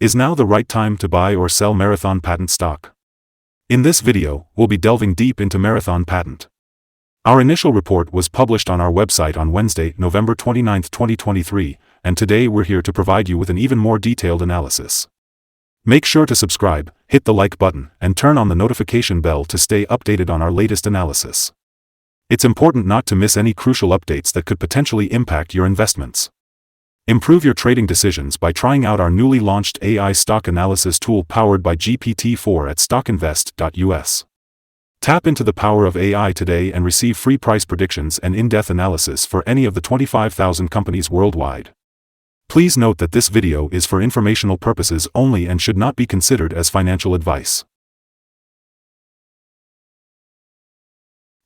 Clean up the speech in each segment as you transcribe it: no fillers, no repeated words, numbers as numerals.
Is now the right time to buy or sell Marathon Patent stock? In this video, we'll be delving deep into Marathon Patent. Our initial report was published on our website on Wednesday, November 29, 2023, and today we're here to provide you with an even more detailed analysis. Make sure to subscribe, hit the like button, and turn on the notification bell to stay updated on our latest analysis. It's important not to miss any crucial updates that could potentially impact your investments. Improve your trading decisions by trying out our newly launched AI stock analysis tool powered by GPT-4 at StockInvest.us. Tap into the power of AI today and receive free price predictions and in-depth analysis for any of the 25,000 companies worldwide. Please note that this video is for informational purposes only and should not be considered as financial advice.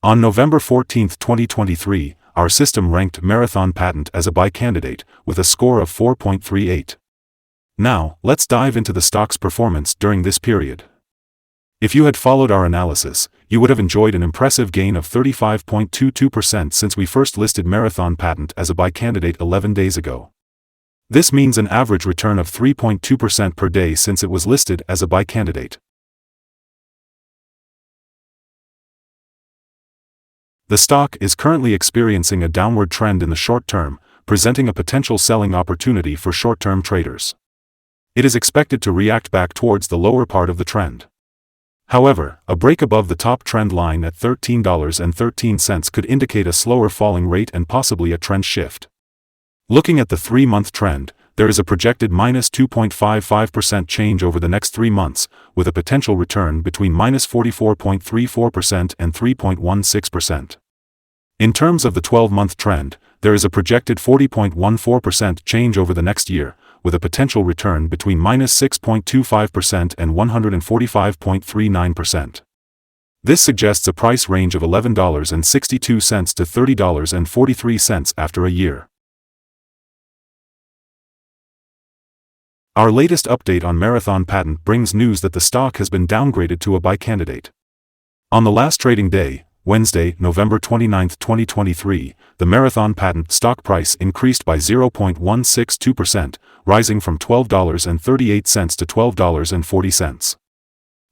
On November 14, 2023, our system ranked Marathon Patent as a buy candidate, with a score of 4.38. Now, let's dive into the stock's performance during this period. If you had followed our analysis, you would have enjoyed an impressive gain of 35.22% since we first listed Marathon Patent as a buy candidate 11 days ago. This means an average return of 3.2% per day since it was listed as a buy candidate. The stock is currently experiencing a downward trend in the short term, presenting a potential selling opportunity for short-term traders. It is expected to react back towards the lower part of the trend. However, a break above the top trend line at $13.13 could indicate a slower falling rate and possibly a trend shift. Looking at the 3-month trend, there is a projected -2.55% change over the next 3 months, with a potential return between -44.34% and 3.16%. In terms of the 12-month trend, there is a projected 40.14% change over the next year, with a potential return between -6.25% and 145.39%. This suggests a price range of $11.62 to $30.43 after a year. Our latest update on Marathon Patent brings news that the stock has been downgraded to a buy candidate. On the last trading day, Wednesday, November 29, 2023, the Marathon Patent stock price increased by 0.162%, rising from $12.38 to $12.40.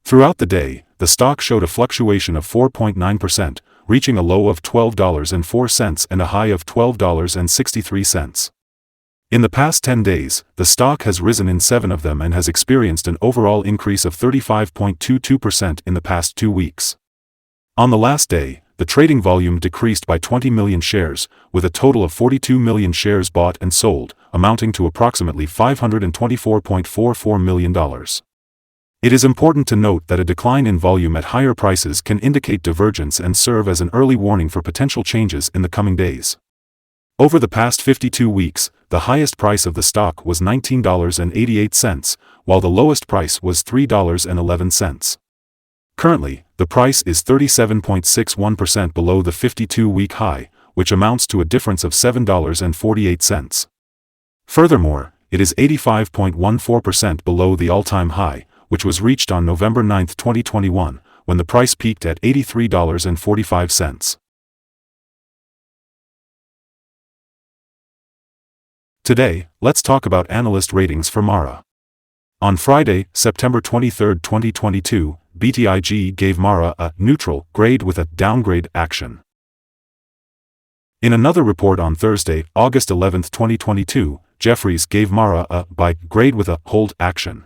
Throughout the day, the stock showed a fluctuation of 4.9%, reaching a low of $12.04 and a high of $12.63. In the past 10 days, the stock has risen in 7 of them and has experienced an overall increase of 35.22% in the past 2 weeks. On the last day, the trading volume decreased by 20 million shares, with a total of 42 million shares bought and sold, amounting to approximately $524.44 million. It is important to note that a decline in volume at higher prices can indicate divergence and serve as an early warning for potential changes in the coming days. Over the past 52 weeks, the highest price of the stock was $19.88, while the lowest price was $3.11. Currently, the price is 37.61% below the 52-week high, which amounts to a difference of $7.48. Furthermore, it is 85.14% below the all-time high, which was reached on November 9, 2021, when the price peaked at $83.45. Today, let's talk about analyst ratings for Mara. On Friday, September 23, 2022, BTIG gave Mara a neutral grade with a downgrade action. In another report on Thursday, August 11, 2022, Jefferies gave Mara a buy grade with a hold action.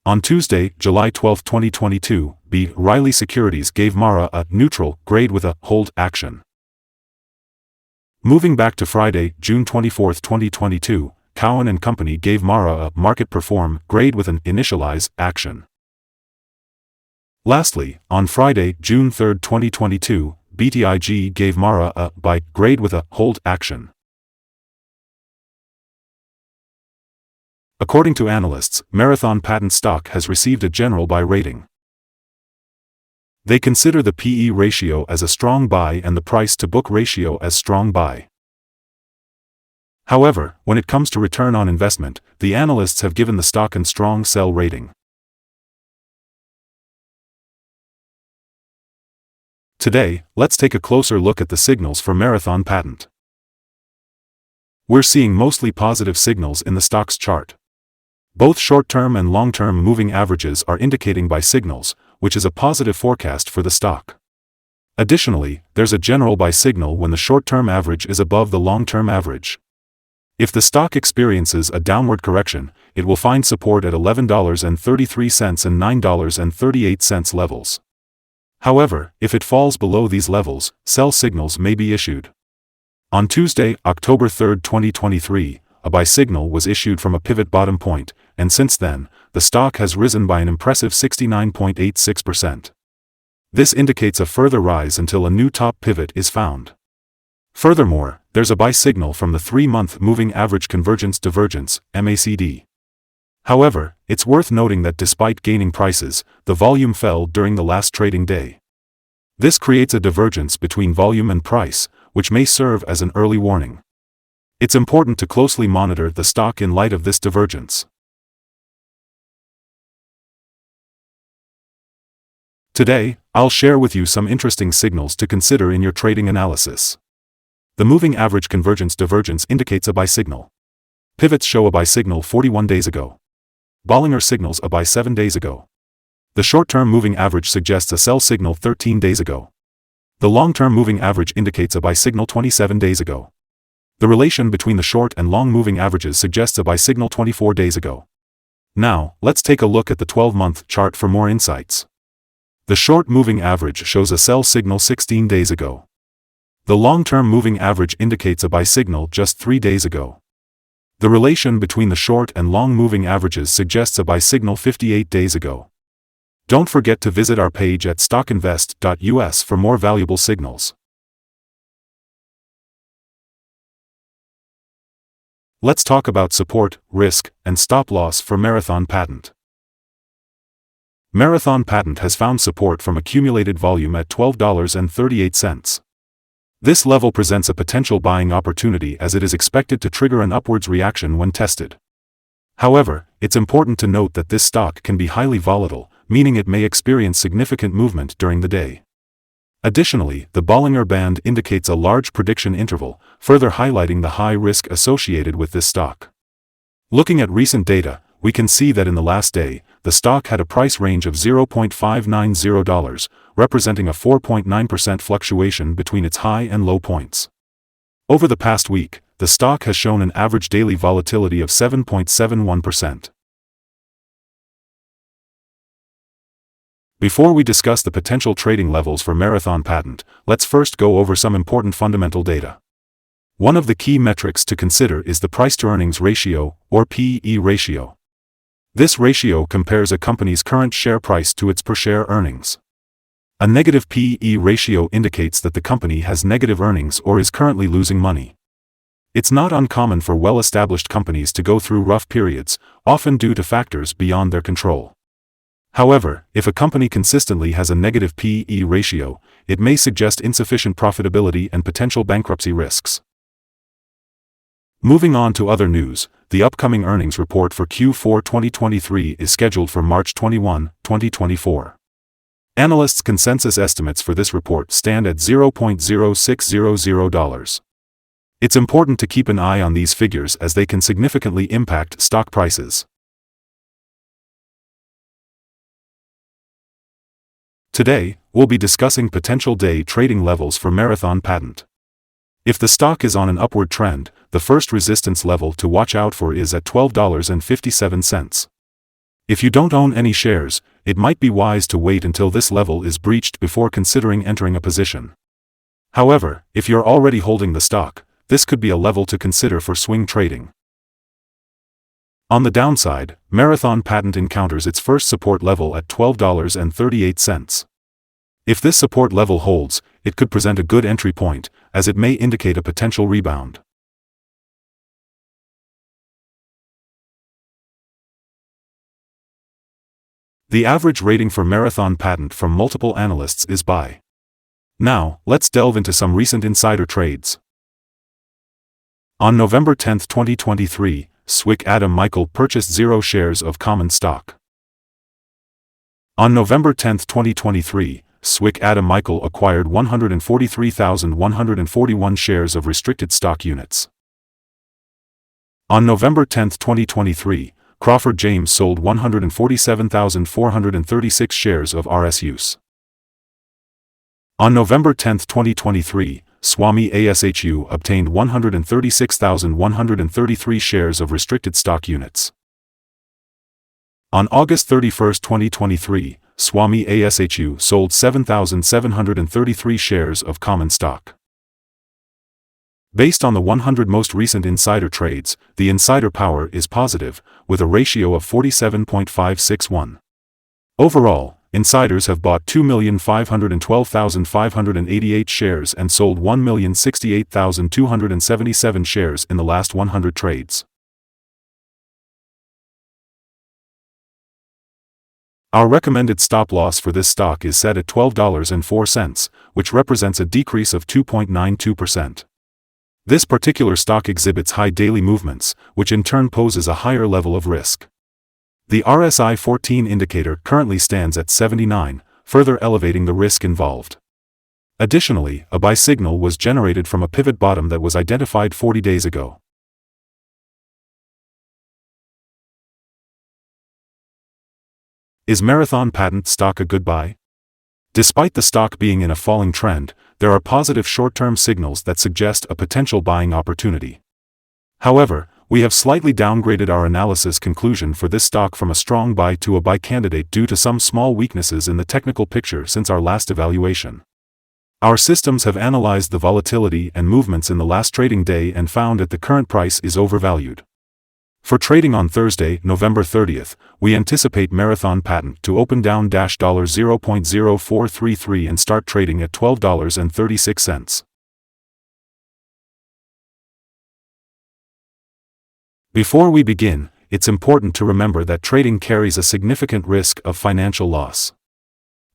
On Tuesday, July 12, 2022, B. Riley Securities gave Mara a neutral grade with a hold action. Moving back to Friday, June 24, 2022, Cowen and Company gave Mara a market perform grade with an initialize action. Lastly, on Friday, June 3, 2022, BTIG gave Mara a buy grade with a hold action. According to analysts, Marathon Patent stock has received a general buy rating. They consider the PE ratio as a strong buy and the price-to-book ratio as strong buy. However, when it comes to return on investment, the analysts have given the stock a strong sell rating. Today, let's take a closer look at the signals for Marathon Patent. We're seeing mostly positive signals in the stock's chart. Both short-term and long-term moving averages are indicating buy signals, which is a positive forecast for the stock. Additionally, there's a general buy signal when the short-term average is above the long-term average. If the stock experiences a downward correction, it will find support at $11.33 and $9.38 levels. However, if it falls below these levels, sell signals may be issued. On Tuesday, October 3, 2023, a buy signal was issued from a pivot bottom point, and since then, the stock has risen by an impressive 69.86%. This indicates a further rise until a new top pivot is found. Furthermore, there's a buy signal from the 3-month moving average convergence divergence, MACD. However, it's worth noting that despite gaining prices, the volume fell during the last trading day. This creates a divergence between volume and price, which may serve as an early warning. It's important to closely monitor the stock in light of this divergence. Today, I'll share with you some interesting signals to consider in your trading analysis. The moving average convergence divergence indicates a buy signal. Pivots show a buy signal 41 days ago. Bollinger signals a buy 7 days ago. The short-term moving average suggests a sell signal 13 days ago. The long-term moving average indicates a buy signal 27 days ago. The relation between the short and long moving averages suggests a buy signal 24 days ago. Now, let's take a look at the 12-month chart for more insights. The short moving average shows a sell signal 16 days ago. The long-term moving average indicates a buy signal just 3 days ago. The relation between the short and long moving averages suggests a buy signal 58 days ago. Don't forget to visit our page at StockInvest.us for more valuable signals. Let's talk about support, risk, and stop loss for Marathon Patent. Marathon Patent has found support from accumulated volume at $12.38. This level presents a potential buying opportunity as it is expected to trigger an upwards reaction when tested. However, it's important to note that this stock can be highly volatile, meaning it may experience significant movement during the day. Additionally, the Bollinger Band indicates a large prediction interval, further highlighting the high risk associated with this stock. Looking at recent data, we can see that in the last day, the stock had a price range of $0.590, representing a 4.9% fluctuation between its high and low points. Over the past week, the stock has shown an average daily volatility of 7.71%. Before we discuss the potential trading levels for Marathon Patent, let's first go over some important fundamental data. One of the key metrics to consider is the price-to-earnings ratio, or PE ratio. This ratio compares a company's current share price to its per-share earnings. A negative PE ratio indicates that the company has negative earnings or is currently losing money. It's not uncommon for well-established companies to go through rough periods, often due to factors beyond their control. However, if a company consistently has a negative PE ratio, it may suggest insufficient profitability and potential bankruptcy risks. Moving on to other news, the upcoming earnings report for Q4 2023 is scheduled for March 21, 2024. Analysts' consensus estimates for this report stand at $0.0600. It's important to keep an eye on these figures as they can significantly impact stock prices. Today, we'll be discussing potential day trading levels for Marathon Patent. If the stock is on an upward trend, the first resistance level to watch out for is at $12.57. If you don't own any shares, it might be wise to wait until this level is breached before considering entering a position. However, if you're already holding the stock, this could be a level to consider for swing trading. On the downside, Marathon Patent encounters its first support level at $12.38. If this support level holds, it could present a good entry point, as it may indicate a potential rebound. The average rating for Marathon Patent from multiple analysts is buy. Now, let's delve into some recent insider trades. On November 10, 2023, Swick Adam Michael purchased 0 shares of common stock. On November 10, 2023, Swick Adam Michael acquired 143,141 shares of restricted stock units. On November 10, 2023, Crawford James sold 147,436 shares of RSUs. On November 10, 2023, Swami ASHU obtained 136,133 shares of restricted stock units. On August 31, 2023, Swami ASHU sold 7,733 shares of common stock. Based on the 100 most recent insider trades, the insider power is positive, with a ratio of 47.561. Overall, insiders have bought 2,512,588 shares and sold 1,068,277 shares in the last 100 trades. Our recommended stop loss for this stock is set at $12.04, which represents a decrease of 2.92%. This particular stock exhibits high daily movements, which in turn poses a higher level of risk. The RSI 14 indicator currently stands at 79, further elevating the risk involved. Additionally, a buy signal was generated from a pivot bottom that was identified 40 days ago. Is Marathon Patent stock a good buy? Despite the stock being in a falling trend, there are positive short-term signals that suggest a potential buying opportunity. However, we have slightly downgraded our analysis conclusion for this stock from a strong buy to a buy candidate due to some small weaknesses in the technical picture since our last evaluation. Our systems have analyzed the volatility and movements in the last trading day and found that the current price is overvalued. For trading on Thursday, November 30th, we anticipate Marathon Patent to open down $0.0433 and start trading at $12.36. Before we begin, it's important to remember that trading carries a significant risk of financial loss.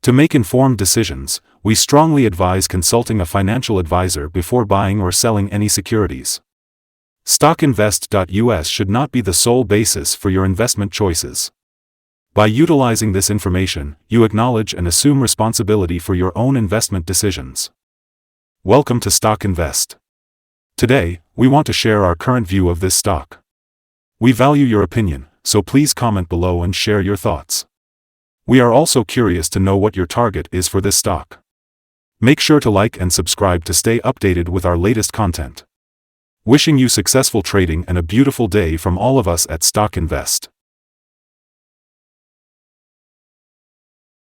To make informed decisions, we strongly advise consulting a financial advisor before buying or selling any securities. StockInvest.us should not be the sole basis for your investment choices. By utilizing this information, you acknowledge and assume responsibility for your own investment decisions. Welcome to StockInvest. Today, we want to share our current view of this stock. We value your opinion, so please comment below and share your thoughts. We are also curious to know what your target is for this stock. Make sure to like and subscribe to stay updated with our latest content. Wishing you successful trading and a beautiful day from all of us at StockInvest.